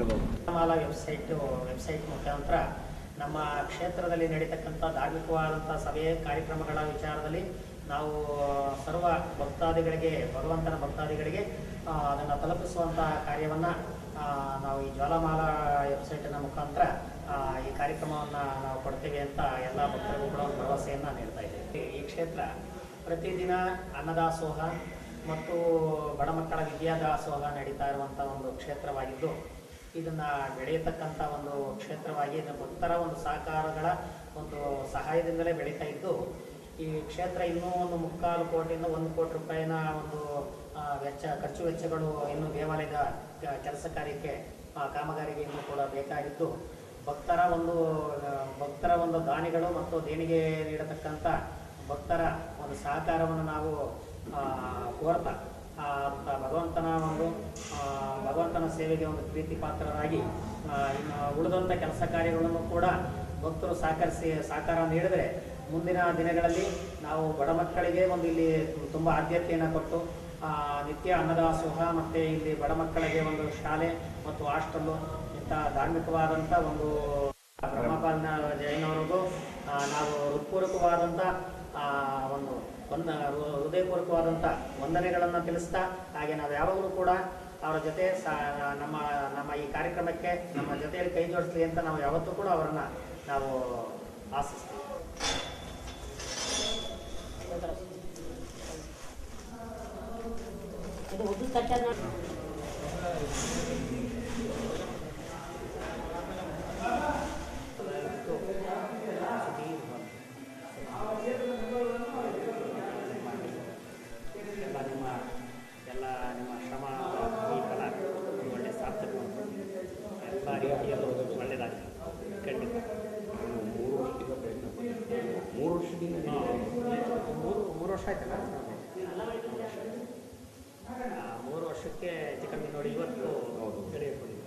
ಹೇಳ್ಬೋದು. ಮಾಲಾ ವೆಬ್ಸೈಟ್ ಮುಖಾಂತರ ನಮ್ಮ ಕ್ಷೇತ್ರದಲ್ಲಿ ನಡೀತಕ್ಕಂಥ ಧಾರ್ಮಿಕವಾದಂಥ ಸಭೆ ಕಾರ್ಯಕ್ರಮಗಳ ವಿಚಾರದಲ್ಲಿ ನಾವು ಸರ್ವ ಭಕ್ತಾದಿಗಳಿಗೆ, ಭಗವಂತನ ಭಕ್ತಾದಿಗಳಿಗೆ ಅದನ್ನು ತಲುಪಿಸುವಂಥ ಕಾರ್ಯವನ್ನು ನಾವು ಈ ಜ್ವಾಲಾಮಾಲಾ ವೆಬ್ಸೈಟಿನ ಮುಖಾಂತರ ಈ ಕಾರ್ಯಕ್ರಮವನ್ನು ನಾವು ಕೊಡ್ತೇವೆ ಅಂತ ಎಲ್ಲ ಭಕ್ತರಿಗೂ ಕೂಡ ಒಂದು ಭರವಸೆಯನ್ನು ನೀಡ್ತಾ ಇದ್ದೇವೆ. ಈ ಕ್ಷೇತ್ರ ಪ್ರತಿದಿನ ಅನ್ನದಾಸೋಹ ಮತ್ತು ಬಡ ಮಕ್ಕಳ ವಿದ್ಯಾದಾಸೋಹ ನಡೀತಾ ಇರುವಂಥ ಒಂದು ಕ್ಷೇತ್ರವಾಗಿದ್ದು, ಇದನ್ನು ಬೆಳೆಯತಕ್ಕಂಥ ಒಂದು ಕ್ಷೇತ್ರವಾಗಿ ಭಕ್ತರ ಒಂದು ಸಹಕಾರಗಳ ಒಂದು ಸಹಾಯದಿಂದಲೇ ಬೆಳೀತಾ ಇದ್ದು, ಈ ಕ್ಷೇತ್ರ ಇನ್ನೂ ಒಂದು 3/4 ಕೋಟಿಯಿಂದ 1 ಕೋಟಿ ರೂಪಾಯಿನ ಒಂದು ಖರ್ಚು ವೆಚ್ಚಗಳು ಇನ್ನೂ ದೇವಾಲಯದ ಕೆಲಸ ಕಾರ್ಯಕ್ಕೆ ಕಾಮಗಾರಿಗೆ ಇನ್ನೂ ಕೂಡ ಬೇಕಾಗಿದ್ದು, ಭಕ್ತರ ಒಂದು ದಾನಿಗಳು ಮತ್ತು ದೇಣಿಗೆ ನೀಡತಕ್ಕಂಥ ಭಕ್ತರ ಒಂದು ಸಹಕಾರವನ್ನು ನಾವು ಕೋರ್ತಾ ಭಗವಂತನ ಸೇವೆಗೆ ಒಂದು ಪ್ರೀತಿ ಪಾತ್ರರಾಗಿ ಇನ್ನು ಉಳಿದಂಥ ಕೆಲಸ ಕಾರ್ಯಗಳನ್ನು ಕೂಡ ಭಕ್ತರು ಸಹಕಾರ ನೀಡಿದರೆ ಮುಂದಿನ ದಿನಗಳಲ್ಲಿ ನಾವು ಬಡ ಮಕ್ಕಳಿಗೆ ಒಂದು ಇಲ್ಲಿ ತುಂಬ ಆದ್ಯತೆಯನ್ನು ಕೊಟ್ಟು ನಿತ್ಯ ಅನ್ನದಾಸೋಹ ಮತ್ತು ಇಲ್ಲಿ ಬಡ ಮಕ್ಕಳಿಗೆ ಒಂದು ಶಾಲೆ ಮತ್ತು ಹಾಸ್ಟೆಲ್ಲು ಇಂಥ ಧಾರ್ಮಿಕವಾದಂಥ ಒಂದು ಬ್ರಹ್ಮಪಾಲನ ಜೈನವರಿಗೂ ನಾವು ಹೃತ್ಪೂರ್ವಕವಾದಂಥ ಹೃದಯಪೂರ್ವಕವಾದಂಥ ವಂದನೆಗಳನ್ನು ತಿಳಿಸ್ತಾ, ಹಾಗೆ ನಾವು ಯಾವಾಗಲೂ ಕೂಡ ಅವರ ಜೊತೆ ನಮ್ಮ ಈ ಕಾರ್ಯಕ್ರಮಕ್ಕೆ ನಮ್ಮ ಜೊತೆಯಲ್ಲಿ ಕೈ ಜೋಡಿಸಲಿ ಅಂತ ನಾವು ಯಾವತ್ತೂ ಕೂಡ ಅವರನ್ನು ನಾವು ಆಶಿಸ್ತೀವಿ. ನಿಮ್ಮ ಶ್ರಮ ಈ ಫಲ ಒಳ್ಳೆ ಸಾರ್ಥಕ ಎಲ್ಲ ರೀತಿಯಲ್ಲೂ ಒಳ್ಳೆಯದಾಗಲಿ ಖಂಡಿತ. 3 ವರ್ಷದಿಂದ 3 ವರ್ಷ ಆಯ್ತಲ್ಲ, 3 ವರ್ಷಕ್ಕೆ ಹೆಚ್ಚು ಕಮ್ಮಿ ನೋಡಿ ಇವತ್ತು ಹೌದು ಖಂಡಿತ.